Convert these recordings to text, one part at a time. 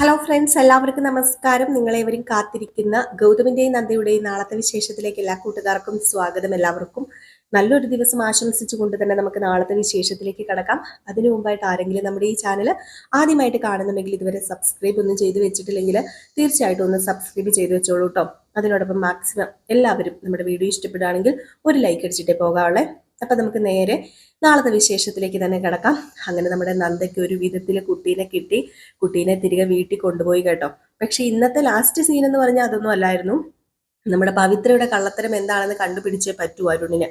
Hello friends, എല്ലാവർക്കും നമസ്കാരം. നിങ്ങളേവരും കാത്തിരിക്കുന്ന ഗൗതമിന്റെയും നന്ദയുടെയും നാളത്തെ വിശേഷത്തിലേക്ക് എല്ലാ കൂട്ടുകാർക്കും സ്വാഗതം. എല്ലാവർക്കും നല്ലൊരു ദിവസം ആശംസിച്ചുകൊണ്ട് തന്നെ നമുക്ക് നാളത്തെ വിശേഷത്തിലേക്ക് കടക്കാം. അതിനു മുമ്പായിട്ട് ആരെങ്കിലും നമ്മുടെ ഈ ചാനൽ ആദ്യമായിട്ട് കാണുന്നുണ്ടെങ്കിൽ ഇതുവരെ സബ്സ്ക്രൈബ് ഒന്നും ചെയ്തു വെച്ചിട്ടില്ലെങ്കിൽ തീർച്ചയായിട്ടും ഒന്ന് സബ്സ്ക്രൈബ് ചെയ്ത് വെച്ചോളൂ കേട്ടോ. അതിനോടൊപ്പം മാക്സിമം എല്ലാവരും നമ്മുടെ വീഡിയോ ഇഷ്ടപ്പെടുകയാണെങ്കിൽ ഒരു ലൈക്ക് അടിച്ചിട്ടേ പോകാവുള്ളേ. അപ്പൊ നമുക്ക് നേരെ നാളത്തെ വിശേഷത്തിലേക്ക് തന്നെ കിടക്കാം. അങ്ങനെ നമ്മുടെ നന്ദയ്ക്ക് ഒരു വിധത്തിൽ കുട്ടീനെ കിട്ടി. കുട്ടീനെ തിരികെ വീട്ടിൽ കൊണ്ടുപോയി കേട്ടോ. പക്ഷെ ഇന്നത്തെ ലാസ്റ്റ് സീൻ എന്ന് പറഞ്ഞാൽ അതൊന്നും അല്ലായിരുന്നു. നമ്മുടെ പവിത്രയുടെ കള്ളത്തരം എന്താണെന്ന് കണ്ടുപിടിച്ചേ പറ്റൂ അരുണിന്.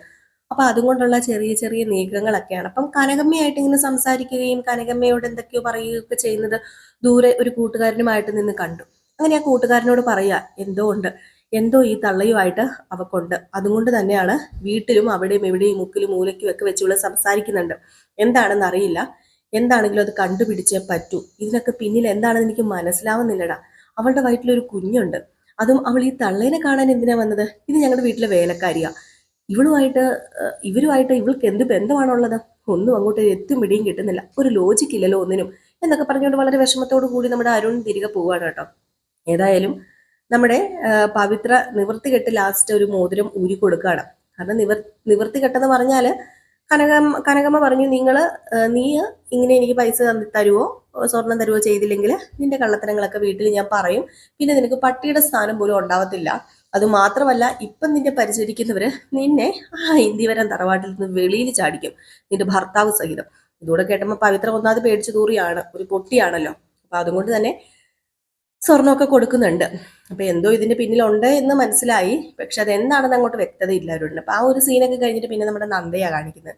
അപ്പൊ അതുകൊണ്ടുള്ള ചെറിയ ചെറിയ നീക്കങ്ങളൊക്കെയാണ്. അപ്പം കനകമ്മയായിട്ട് ഇങ്ങനെ സംസാരിക്കുകയും കനകമ്മയോട് എന്തൊക്കെയോ പറയുകയൊക്കെ ചെയ്യുന്നത് ദൂരെ ഒരു കൂട്ടുകാരനുമായിട്ട് നിന്ന് കണ്ടു. അങ്ങനെ ആ കൂട്ടുകാരനോട് പറയാ, എന്തോ ഈ തള്ളയുമായിട്ട് അവക്കുണ്ട്. അതുകൊണ്ട് തന്നെയാണ് വീട്ടിലും അവിടെയും എവിടെയും മുക്കിലും മൂലയ്ക്കും ഒക്കെ വെച്ചുള്ള സംസാരിക്കുന്നുണ്ട്. എന്താണെന്ന് അറിയില്ല, എന്താണെങ്കിലും അത് കണ്ടുപിടിച്ചേ പറ്റൂ. ഇതിനൊക്കെ പിന്നിൽ എന്താണെന്ന് എനിക്ക് മനസ്സിലാവുന്നില്ലടാ. അവളുടെ വയറ്റിലൊരു കുഞ്ഞുണ്ട്. അതും അവൾ ഈ തള്ളേനെ കാണാൻ എന്തിനാ വന്നത്? ഇത് ഞങ്ങളുടെ വീട്ടിലെ വേലക്കാരിയാ. ഇവരുമായിട്ട് ഇവൾക്ക് എന്ത് ബന്ധമാണുള്ളത്? ഒന്നും അങ്ങോട്ട് എത്തും പിടിയും കിട്ടുന്നില്ല. ഒരു ലോജിക്ക് ഇല്ലല്ലോ ഒന്നിനും എന്നൊക്കെ പറഞ്ഞുകൊണ്ട് വളരെ വിഷമത്തോടു കൂടി നമ്മുടെ അരുൺ തിരികെ പോവാണ് കേട്ടോ. ഏതായാലും നമ്മുടെ പവിത്ര നിവർത്തി കെട്ട് ലാസ്റ്റ് ഒരു മോതിരം ഊരി കൊടുക്കുകയാണ്. കാരണം നിവർത്തി കെട്ടെന്ന് പറഞ്ഞാല് കനകമ്മ പറഞ്ഞു, നീ ഇങ്ങനെ എനിക്ക് പൈസ തരുവോ, സ്വർണം തരുവോ ചെയ്തില്ലെങ്കിൽ നിന്റെ കള്ളത്തരങ്ങളൊക്കെ വീട്ടിൽ ഞാൻ പറയും. പിന്നെ നിനക്ക് പട്ടിയുടെ സ്ഥാനം പോലും ഉണ്ടാവത്തില്ല. അത് മാത്രമല്ല, ഇപ്പം നിന്നെ പരിചരിക്കുന്നവര് നിന്നെ ഇന്ത്യവരം തറവാട്ടിൽ നിന്ന് വെളിയിൽ ചാടിക്കും, നിന്റെ ഭർത്താവ് സഹിതം. ഇതൂടെ കേട്ടപ്പോൾ പവിത്ര ഒന്നാമത് പേടിച്ചു തൂറിയാണ്, ഒരു പൊട്ടിയാണല്ലോ. അപ്പൊ അതുകൊണ്ട് തന്നെ സ്വർണമൊക്കെ കൊടുക്കുന്നുണ്ട്. അപ്പൊ എന്തോ ഇതിന്റെ പിന്നിലുണ്ട് എന്ന് മനസ്സിലായി. പക്ഷെ അതെന്താണെന്ന് അങ്ങോട്ട് വ്യക്തത ഇല്ലായിരുന്നു. അപ്പൊ ആ ഒരു സീനൊക്കെ കഴിഞ്ഞിട്ട് പിന്നെ നമ്മുടെ നന്ദയാ കാണിക്കുന്നത്.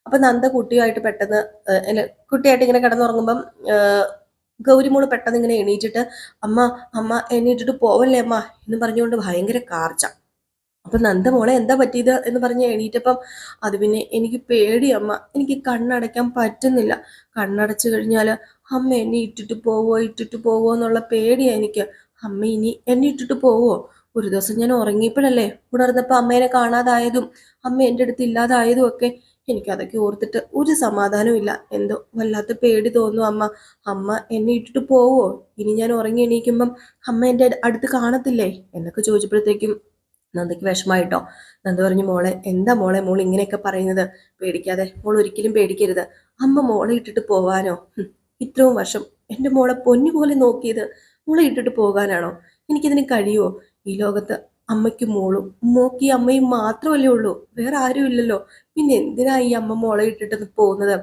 അപ്പൊ നന്ദ കുട്ടിയായിട്ട് പെട്ടെന്ന് കുട്ടിയായിട്ട് ഇങ്ങനെ കിടന്നുറങ്ങുമ്പം ഗൗരിമോള് പെട്ടെന്ന് ഇങ്ങനെ എണീറ്റിട്ട് അമ്മ അമ്മ എണീറ്റിട്ട് പോവല്ലേ അമ്മ എന്ന് പറഞ്ഞുകൊണ്ട് ഭയങ്കര കാർച്ച. അപ്പൊ നന്ദ മോളെ എന്താ പറ്റിയത് എന്ന് പറഞ്ഞ് എണീറ്റപ്പം അത് പിന്നെ എനിക്ക് പേടിയമ്മ, എനിക്ക് കണ്ണടയ്ക്കാൻ പറ്റുന്നില്ല. കണ്ണടച്ചു കഴിഞ്ഞാല് അമ്മ എന്നെ ഇട്ടിട്ട് പോവോ എന്നുള്ള പേടിയാ എനിക്ക്. അമ്മ ഇനി എന്നെ ഇട്ടിട്ട് പോവോ? ഒരു ദിവസം ഞാൻ ഉറങ്ങിയപ്പോഴല്ലേ ഉണർന്നപ്പോ അമ്മേനെ കാണാതായതും അമ്മ എൻ്റെ അടുത്ത് ഇല്ലാതായതും ഒക്കെ. എനിക്കതൊക്കെ ഓർത്തിട്ട് ഒരു സമാധാനവും ഇല്ല. എന്തോ വല്ലാത്ത പേടി തോന്നും അമ്മ. അമ്മ എന്നെ ഇട്ടിട്ട് പോവോ? ഇനി ഞാൻ ഉറങ്ങി എണീക്കുമ്പം അമ്മ എൻ്റെ അടുത്ത് കാണത്തില്ലേ എന്നൊക്കെ ചോദിച്ചപ്പോഴത്തേക്കും നന്ദയ്ക്ക് വിഷമായിട്ടോ. നന്ദ പറഞ്ഞു, എന്താ മോൾ ഇങ്ങനെയൊക്കെ പറയുന്നത്? പേടിക്കാതെ, മോൾ ഒരിക്കലും പേടിക്കരുത്. അമ്മ മോളെ ഇട്ടിട്ട് പോവാനോ? ഇത്രയും വർഷം എൻ്റെ മോളെ പൊന്നു പോലെ നോക്കിയത് മോളെ ഇട്ടിട്ട് പോകാനാണോ? എനിക്കിതിന് കഴിയുമോ? ഈ ലോകത്ത് അമ്മയ്ക്കും മോളും മോക്കി അമ്മയും മാത്രമല്ലേ ഉള്ളൂ, വേറെ ആരും ഇല്ലല്ലോ. പിന്നെ എന്തിനാ ഈ അമ്മ മോളെ ഇട്ടിട്ട് പോകുന്നത്?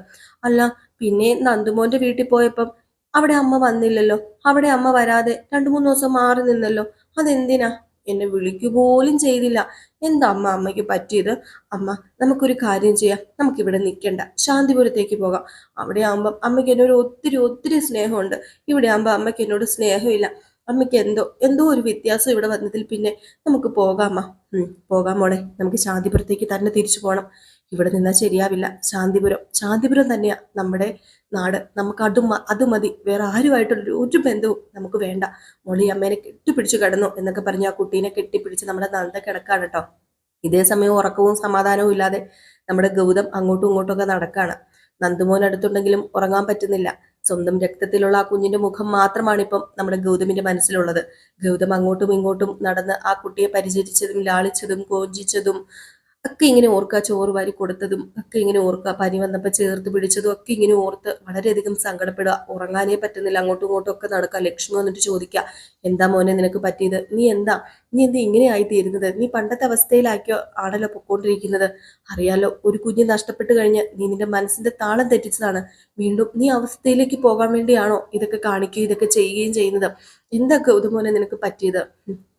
അല്ല, പിന്നെ നന്ദുമോന്റെ വീട്ടിൽ പോയപ്പം അവിടെ അമ്മ വന്നില്ലല്ലോ. അവിടെ അമ്മ വരാതെ 2-3 ദിവസം മാറി നിന്നല്ലോ. അതെന്തിനാ? എന്നെ വിളിക്കുപോലും ചെയ്തില്ല. എന്താ അമ്മയ്ക്ക് പറ്റിയത്? അമ്മ, നമുക്കൊരു കാര്യം ചെയ്യാം. നമുക്കിവിടെ നിൽക്കണ്ട, ശാന്തിപുരത്തേക്ക് പോകാം. അവിടെ ആകുമ്പം അമ്മയ്ക്ക് എന്നോട് ഒത്തിരി ഒത്തിരി സ്നേഹമുണ്ട്. ഇവിടെ ആകുമ്പോൾ അമ്മയ്ക്ക് എന്നോട് സ്നേഹമില്ല. അമ്മയ്ക്ക് എന്തോ ഒരു വ്യത്യാസം ഇവിടെ വന്നതിൽ പിന്നെ നമുക്ക് പോകാമ്മ. പോകാം മോളെ, നമുക്ക് ശാന്തിപുരത്തേക്ക് തന്നെ തിരിച്ചു പോകണം. ഇവിടെ നിന്നാൽ ശരിയാവില്ല. ശാന്തിപുരം തന്നെയാ നമ്മുടെ നാട്. നമുക്ക് അത് മതി. വേറെ ആരുമായിട്ടുള്ള ഒരു ബന്ധവും നമുക്ക് വേണ്ട. മോളി അമ്മേനെ കെട്ടിപ്പിടിച്ചു കിടന്നു എന്നൊക്കെ പറഞ്ഞ് ആ കുട്ടീനെ കെട്ടിപ്പിടിച്ച് നമ്മുടെ നന്ദ കിടക്കാണ് കേട്ടോ. ഇതേ സമയം ഉറക്കവും സമാധാനവും ഇല്ലാതെ നമ്മുടെ ഗൗതം അങ്ങോട്ടും ഇങ്ങോട്ടും ഒക്കെ നടക്കാണ്. നന്ദുമോൻ അടുത്തുണ്ടെങ്കിലും ഉറങ്ങാൻ പറ്റുന്നില്ല. സ്വന്തം രക്തത്തിലുള്ള ആ കുഞ്ഞിന്റെ മുഖം മാത്രമാണ് ഇപ്പം നമ്മുടെ ഗൗതമിന്റെ മനസ്സിലുള്ളത്. ഗൗതം അങ്ങോട്ടും ഇങ്ങോട്ടും നടന്ന് ആ കുട്ടിയെ പരിചരിച്ചതും ലാളിച്ചതും കോഞ്ചിച്ചതും ഒക്കെ ഇങ്ങനെ ഓർക്കുക. ചോറ് വാരി കൊടുത്തതും ഒക്കെ ഇങ്ങനെ ഓർക്കുക. പനി വന്നപ്പോൾ ചേർത്ത് പിടിച്ചതും ഒക്കെ ഇങ്ങനെ ഓർത്ത് വളരെയധികം സങ്കടപ്പെടുക. ഉറങ്ങാനേ പറ്റുന്നില്ല. അങ്ങോട്ടും ഇങ്ങോട്ടും ഒക്കെ നടക്കുക. ലക്ഷ്മി വന്നിട്ട് ചോദിക്കുക, എന്താ മോനെ നിനക്ക് പറ്റിയത്? നീ എന്താ ഇങ്ങനെ ആയിത്തീരുന്നത്? നീ പണ്ടത്തെ അവസ്ഥയിലാക്കിയോ ആണല്ലോ പൊക്കോണ്ടിരിക്കുന്നത്. അറിയാലോ, ഒരു കുഞ്ഞ് നഷ്ടപ്പെട്ട് കഴിഞ്ഞ് നീ നിന്റെ മനസ്സിന്റെ താളം തെറ്റിച്ചതാണ്. വീണ്ടും നീ അവസ്ഥയിലേക്ക് പോകാൻ വേണ്ടിയാണോ ഇതൊക്കെ കാണിക്കുകയും ഇതൊക്കെ ചെയ്യുകയും ചെയ്യുന്നത്? എന്താ ഗൗതമോനെ നിനക്ക് പറ്റിയത്?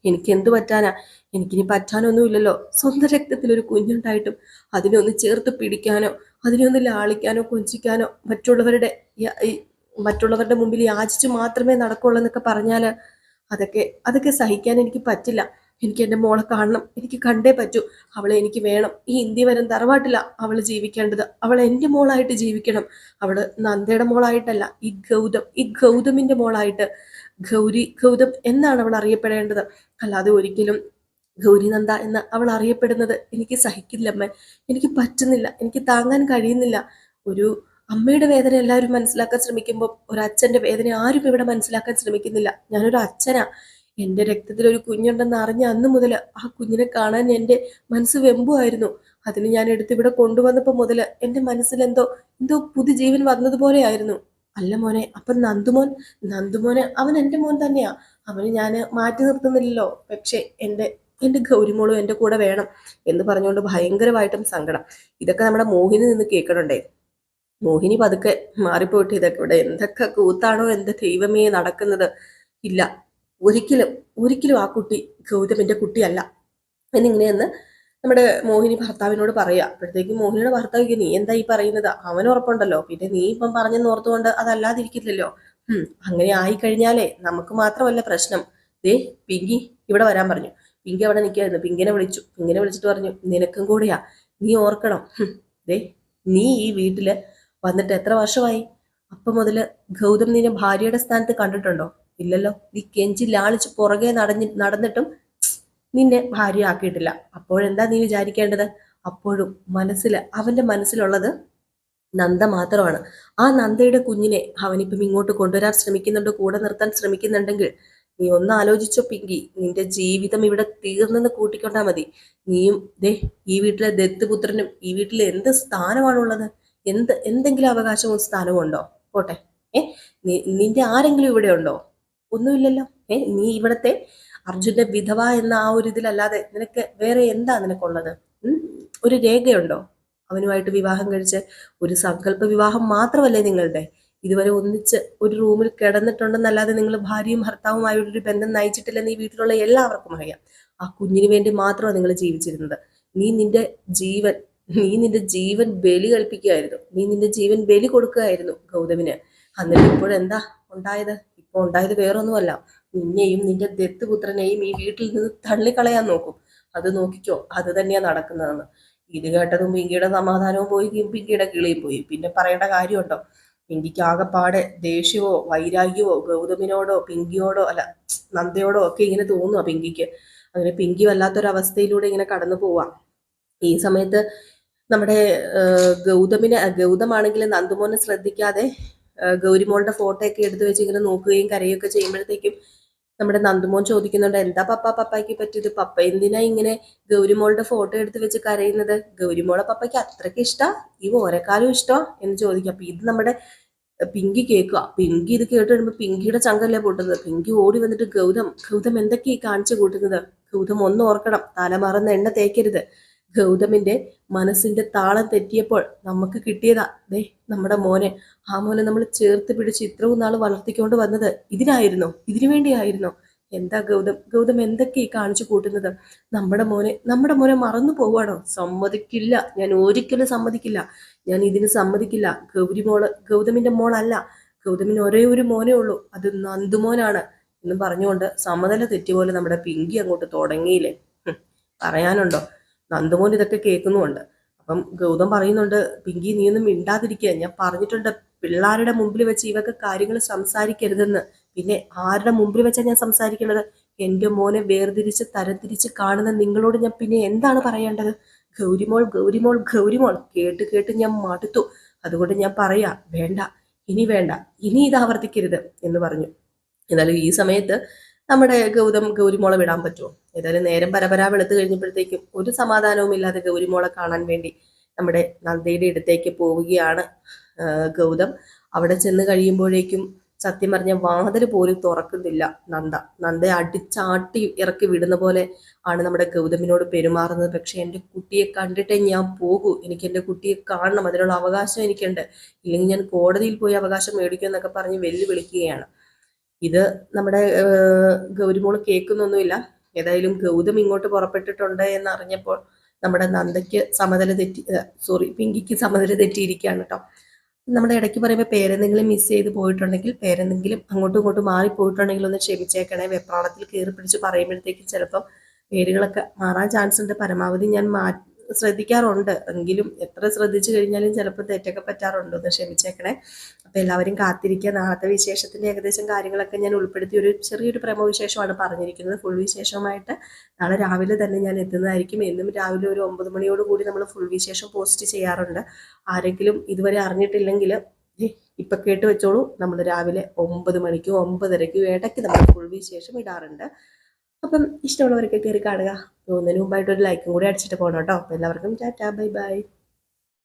എനിക്ക് എന്ത് പറ്റാനാ? എനിക്കിനി പറ്റാനൊന്നുമില്ലല്ലോ. സ്വന്തം രക്തത്തിൽ ഒരു കുഞ്ഞുണ്ടായിട്ടും അതിനെ ഒന്ന് ചേർത്ത് പിടിക്കാനോ അതിനെ ഒന്ന് ലാളിക്കാനോ കൊഞ്ചിക്കാനോ മറ്റുള്ളവരുടെ മുമ്പിൽ യാചിച്ച് മാത്രമേ നടക്കുള്ളൂ എന്നൊക്കെ പറഞ്ഞാല് അതൊക്കെ സഹിക്കാൻ എനിക്ക് പറ്റില്ല. എനിക്ക് എൻ്റെ മോളെ കാണണം. എനിക്ക് കണ്ടേ പറ്റൂ. അവളെ എനിക്ക് വേണം. ഈ ഇന്ത്യവരം തറവാട്ടില്ല അവള് ജീവിക്കേണ്ടത്. അവൾ എൻ്റെ മോളായിട്ട് ജീവിക്കണം. അവള് നന്ദയുടെ മോളായിട്ടല്ല, ഈ ഗൗതമിന്റെ മോളായിട്ട്. ഗൗതം എന്നാണ് അവൾ അറിയപ്പെടേണ്ടത്. അല്ലാതെ ഒരിക്കലും ഗൗരിനന്ദ എന്ന് അവൾ അറിയപ്പെടുന്നത് എനിക്ക് സഹിക്കില്ലമ്മ. എനിക്ക് പറ്റുന്നില്ല. എനിക്ക് താങ്ങാൻ കഴിയുന്നില്ല. ഒരു അമ്മയുടെ വേദന എല്ലാവരും മനസ്സിലാക്കാൻ ശ്രമിക്കുമ്പോൾ ഒരച്ഛന്റെ വേദന ആരും ഇവിടെ മനസ്സിലാക്കാൻ ശ്രമിക്കുന്നില്ല. ഞാനൊരു അച്ഛനാ. എന്റെ രക്തത്തിൽ ഒരു കുഞ്ഞുണ്ടെന്ന് അറിഞ്ഞ അന്ന് മുതൽ ആ കുഞ്ഞിനെ കാണാൻ എന്റെ മനസ്സ് വെമ്പുമായിരുന്നു. അതിന് ഞാൻ എടുത്ത് ഇവിടെ കൊണ്ടുവന്നപ്പോ മുതൽ എന്റെ മനസ്സിൽ എന്തോ എന്തോ പുതുജീവൻ വന്നതുപോലെയായിരുന്നു. അല്ല മോനെ, അപ്പൊ നന്ദുമോനെ അവൻ എന്റെ മോൻ തന്നെയാ. അവന് ഞാൻ മാറ്റി നിർത്തുന്നില്ലല്ലോ. പക്ഷെ എന്റെ ഗൗരിമോളും എന്റെ കൂടെ വേണം എന്ന് പറഞ്ഞുകൊണ്ട് ഭയങ്കരമായിട്ടും സങ്കടം. ഇതൊക്കെ നമ്മുടെ മോഹിനി നിന്ന് കേൾക്കണുണ്ടേ. മോഹിനി പതുക്കെ മാറിപ്പോയിട്ട് ഇതൊക്കെ ഇവിടെ എന്തൊക്കെ കൂത്താണോ എന്റെ ദൈവമേ നടക്കുന്നത്. ഇല്ല, ഒരിക്കലും ഒരിക്കലും ആ കുട്ടി ഗൗതമിന്റെ കുട്ടിയല്ല എന്നിങ്ങനെയെന്ന് നമ്മുടെ മോഹിനി ഭർത്താവിനോട് പറയാ. അപ്പോഴത്തേക്കും മോഹിനിയുടെ ഭർത്താവ് നീ എന്താ ഈ പറയുന്നത്, അവന് ഉറപ്പുണ്ടല്ലോ, പിന്നെ നീ ഇപ്പം പറഞ്ഞെന്ന് ഓർത്തുകൊണ്ട് അതല്ലാതിരിക്കില്ലല്ലോ. അങ്ങനെ ആയിക്കഴിഞ്ഞാലേ നമുക്ക് മാത്രമല്ല പ്രശ്നം. ദേ പിങ്കി ഇവിടെ വരാൻ പറഞ്ഞു. പിങ്കി അവിടെ നിൽക്കായിരുന്നു. പിങ്കിനെ വിളിച്ചിട്ട് പറഞ്ഞു നിനക്കും കൂടെയാ, നീ ഓർക്കണം. ദേ നീ ഈ വീട്ടില് വന്നിട്ട് എത്ര വർഷമായി? അപ്പം മുതല് ഗൗതം നിന്നെ ഭാര്യയുടെ സ്ഥാനത്ത് കണ്ടിട്ടുണ്ടോ? ഇല്ലല്ലോ. നീ കെഞ്ചി ലാളിച്ച് പുറകെ നടന്നിട്ടും നിന്നെ ഭാര്യ ആക്കിയിട്ടില്ല. അപ്പോഴെന്താ നീ വിചാരിക്കേണ്ടത്? അപ്പോഴും അവന്റെ മനസ്സിലുള്ളത് നന്ദ മാത്രമാണ്. ആ നന്ദയുടെ കുഞ്ഞിനെ അവനിപ്പം ഇങ്ങോട്ട് കൊണ്ടുവരാൻ ശ്രമിക്കുന്നുണ്ട്, കൂടെ നിർത്താൻ ശ്രമിക്കുന്നുണ്ടെങ്കിൽ നീ ഒന്ന് ആലോചിച്ചോ പിങ്കി, നിന്റെ ജീവിതം ഇവിടെ തീർന്നെന്ന് കൂട്ടിക്കൊണ്ടാ മതി. നീയും ദേ ഈ വീട്ടിലെ ദത്തുപുത്രനും ഈ വീട്ടിലെ എന്ത് സ്ഥാനമാണുള്ളത്? എന്തെങ്കിലും അവകാശവും സ്ഥാനവും ഉണ്ടോ? പോട്ടെ, നിന്റെ ആരെങ്കിലും ഇവിടെ ഉണ്ടോ? ഒന്നുമില്ലല്ലോ. നീ ഇവിടത്തെ അർജുന്റെ വിധവ എന്ന ആ ഒരു ഇതിലല്ലാതെ നിനക്ക് വേറെ എന്താ നിനക്കുള്ളത്? ഒരു രേഖയുണ്ടോ? അവനുമായിട്ട് വിവാഹം കഴിച്ച് ഒരു സങ്കല്പ വിവാഹം മാത്രമല്ലേ നിങ്ങളുടെ? ഇതുവരെ ഒന്നിച്ച് ഒരു റൂമിൽ കിടന്നിട്ടുണ്ടെന്നല്ലാതെ നിങ്ങൾ ഭാര്യയും ഭർത്താവുമായിട്ടൊരു ബന്ധം നയിച്ചിട്ടില്ലെന്ന് ഈ വീട്ടിലുള്ള എല്ലാവർക്കും അറിയാം. ആ കുഞ്ഞിന് വേണ്ടി മാത്രമാണ് നിങ്ങൾ ജീവിച്ചിരുന്നത്. നീ നിന്റെ ജീവൻ ബലി കൽപ്പിക്കുകയായിരുന്നു. നീ നിന്റെ ജീവൻ ബലി കൊടുക്കുകയായിരുന്നു ഗൗതമിന്. എന്നിട്ട് ഇപ്പോഴെന്താ ഉണ്ടായത്? ഇപ്പൊ ഉണ്ടായത് വേറൊന്നുമല്ല, നിന്നെയും നിന്റെ ദത്തുപുത്രനെയും ഈ വീട്ടിൽ നിന്ന് തള്ളിക്കളയാൻ നോക്കും. അത് നോക്കിക്കോ, അത് തന്നെയാ നടക്കുന്നതെന്ന്. ഇത് കേട്ടതും പിങ്കിയുടെ സമാധാനവും പോയി, പിങ്കിയുടെ കിളിയും പോയി. പിന്നെ പറയേണ്ട കാര്യമുണ്ടോ? പിങ്കിക്ക് ആകെപ്പാടെ ദേഷ്യമോ വൈരാഗ്യമോ ഗൗതമിനോടോ പിങ്കിയോടോ അല്ല നന്ദയോടോ ഒക്കെ ഇങ്ങനെ തോന്നുക പിങ്കിക്ക്. അങ്ങനെ പിങ്കി വല്ലാത്തൊരവസ്ഥയിലൂടെ ഇങ്ങനെ കടന്നു പോവാം. ഈ സമയത്ത് നമ്മുടെ ഗൗതമാണെങ്കിൽ നന്ദുമോനെ ശ്രദ്ധിക്കാതെ ഗൗരിമോളുടെ ഫോട്ടോ ഒക്കെ എടുത്തു വെച്ച് ഇങ്ങനെ നോക്കുകയും കരയുകയൊക്കെ ചെയ്യുമ്പോഴത്തേക്കും നമ്മുടെ നന്ദുമോൻ ചോദിക്കുന്നുണ്ട്, എന്താ പപ്പായ്ക്ക് പറ്റിയത്? പപ്പ എന്തിനാ ഇങ്ങനെ ഗൗരിമോളുടെ ഫോട്ടോ എടുത്ത് വെച്ച് കരയുന്നത്? ഗൗരിമോളെ പപ്പയ്ക്ക് അത്രയ്ക്ക് ഇഷ്ടാ? ഈ ഓരക്കാലും ഇഷ്ടോ എന്ന് ചോദിക്കുക. അപ്പൊ ഇത് നമ്മുടെ പിങ്കി കേൾക്കുക. പിങ്കി ഇത് കേട്ട് വരുമ്പോ പിങ്കിയുടെ ചങ്കല്ലേ പൊട്ടുന്നത്. പിങ്കി ഓടി വന്നിട്ട് ഗൗതം എന്തൊക്കെയാ കാണിച്ചു കൂട്ടുന്നത്? ഗൗതം ഒന്ന് ഓർക്കണം, തലമറന്ന് എണ്ണ തേക്കരുത്. ഗൗതമിന്റെ മനസ്സിന്റെ താളം തെറ്റിയപ്പോൾ നമുക്ക് കിട്ടിയതാ ദേ നമ്മുടെ മോനെ. ആ മോനെ നമ്മൾ ചേർത്ത് പിടിച്ച് ഇത്രയും നാൾ വളർത്തിക്കൊണ്ട് വന്നത് ഇതിനു വേണ്ടിയായിരുന്നോ? എന്താ ഗൗതം എന്തൊക്കെ ഈ കാണിച്ചു കൂട്ടുന്നത്? നമ്മുടെ മോനെ മറന്നു പോവാണോ? സമ്മതിക്കില്ല, ഞാൻ ഒരിക്കലും സമ്മതിക്കില്ല. ഞാൻ ഇതിന് സമ്മതിക്കില്ല. ഗൗതമിന്റെ മോളല്ല. ഗൗതമിന് ഒരേ ഒരു മോനേ ഉള്ളൂ, അത് നന്ദുമോനാണ് എന്ന് പറഞ്ഞുകൊണ്ട് സമനില തെറ്റിപോലെ നമ്മുടെ പിങ്കി അങ്ങോട്ട് തുടങ്ങിയില്ലേ. പറയാനുണ്ടോ? നന്ദുമോൻ ഇതൊക്കെ കേൾക്കുന്നുമുണ്ട്. അപ്പം ഗൗതം പറയുന്നുണ്ട്, പിങ്കി നീ ഒന്നും മിണ്ടാതിരിക്കുക, ഞാൻ പറഞ്ഞിട്ടുണ്ട് പിള്ളേരുടെ മുമ്പിൽ വെച്ച് ഇവക്ക് കാര്യങ്ങൾ സംസാരിക്കരുതെന്ന്. പിന്നെ ആരുടെ മുമ്പിൽ വെച്ചാൽ ഞാൻ സംസാരിക്കുന്നത്? എൻ്റെ മോനെ വേർതിരിച്ച് തരംതിരിച്ച് കാണുന്ന നിങ്ങളോട് ഞാൻ പിന്നെ എന്താണ് പറയേണ്ടത്? ഗൗരിമോൾ കേട്ട് കേട്ട് ഞാൻ മടുത്തു. അതുകൊണ്ട് ഞാൻ പറയാ, വേണ്ട, ഇനി ഇത് ആവർത്തിക്കരുത് എന്ന് പറഞ്ഞു. എന്നാലും ഈ സമയത്ത് നമ്മുടെ ഗൗരിമോളെ വിടാൻ പറ്റുമോ? ഏതായാലും നേരം പരപരാ വെളുത്ത് കഴിഞ്ഞപ്പോഴത്തേക്കും ഒരു സമാധാനവും ഇല്ലാതെ ഗൗരിമോളെ കാണാൻ വേണ്ടി നമ്മുടെ നന്ദയുടെ അടുത്തേക്ക് പോവുകയാണ് ഗൗതം. അവിടെ ചെന്ന് കഴിയുമ്പോഴേക്കും സത്യം പറഞ്ഞ വാതിൽ പോലും തുറക്കുന്നില്ല നന്ദയെ അടിച്ചാട്ടി ഇറക്കി വിടുന്ന പോലെ ആണ് നമ്മുടെ ഗൗതമിനോട് പെരുമാറുന്നത്. പക്ഷെ എൻ്റെ കുട്ടിയെ കണ്ടിട്ടേ ഞാൻ പോകൂ, എനിക്ക് എൻ്റെ കുട്ടിയെ കാണണം, അതിനുള്ള അവകാശം എനിക്കുണ്ട്, ഇല്ലെങ്കിൽ ഞാൻ കോടതിയിൽ പോയി അവകാശം മേടിക്കും എന്നൊക്കെ പറഞ്ഞ് വെല്ലുവിളിക്കുകയാണ്. ഇത് നമ്മുടെ ഗൗരിമോള് കേൾക്കുന്നൊന്നുമില്ല. ഏതായാലും ഗൗതം ഇങ്ങോട്ട് പുറപ്പെട്ടിട്ടുണ്ട് എന്നറിഞ്ഞപ്പോൾ നമ്മുടെ പിങ്കിക്ക് സമനില തെറ്റിയിരിക്കുകയാണ് കേട്ടോ. നമ്മുടെ ഇടയ്ക്ക് പറയുമ്പോൾ പേരെന്തെങ്കിലും മിസ് ചെയ്ത് പോയിട്ടുണ്ടെങ്കിൽ, പേരെന്തെങ്കിലും അങ്ങോട്ടും ഇങ്ങോട്ടും മാറിപ്പോയിട്ടുണ്ടെങ്കിൽ ഒന്ന് ക്ഷമിച്ചേക്കണേ. വെപ്രാളത്തിൽ കയറി പിടിച്ച് പറയുമ്പോഴത്തേക്കും ചിലപ്പം പേരുകളൊക്കെ മാറാൻ ചാൻസ് ഉണ്ട്. പരമാവധി ഞാൻ ശ്രദ്ധിക്കാറുണ്ട്. എങ്കിലും എത്ര ശ്രദ്ധിച്ചു കഴിഞ്ഞാലും ചിലപ്പോൾ തെറ്റൊക്കെ പറ്റാറുണ്ട്. ഒന്ന് ക്ഷമിച്ചേക്കണേ. അപ്പോൾ എല്ലാവരും കാത്തിരിക്കുക. നാളത്തെ വിശേഷത്തിൻ്റെ ഏകദേശം കാര്യങ്ങളൊക്കെ ഞാൻ ഉൾപ്പെടുത്തി ഒരു ചെറിയൊരു പ്രമോ വിശേഷമാണ് പറഞ്ഞിരിക്കുന്നത്. ഫുൾ വിശേഷമായിട്ട് നാളെ രാവിലെ തന്നെ ഞാൻ എത്തുന്നതായിരിക്കും. എന്നും രാവിലെ ഒരു 9 മണിയോട് കൂടി നമ്മൾ ഫുൾ വിശേഷം പോസ്റ്റ് ചെയ്യാറുണ്ട്. ആരെങ്കിലും ഇതുവരെ അറിഞ്ഞിട്ടില്ലെങ്കിൽ ഇപ്പൊ കേട്ട് വെച്ചോളൂ. നമ്മൾ രാവിലെ 9 മണിക്കും 9:30ക്കും ഇടയ്ക്ക് നമ്മൾ ഫുൾ വിശേഷം ഇടാറുണ്ട്. അപ്പം ഇഷ്ടമുള്ളവരൊക്കെ കയറി കാണുക. പോകുന്നതിന് മുമ്പായിട്ട് ഒരു ലൈക്കും കൂടി അടിച്ചിട്ട് പോകണം കേട്ടോ. അപ്പം എല്ലാവർക്കും ടാറ്റാ, ബൈ ബൈ.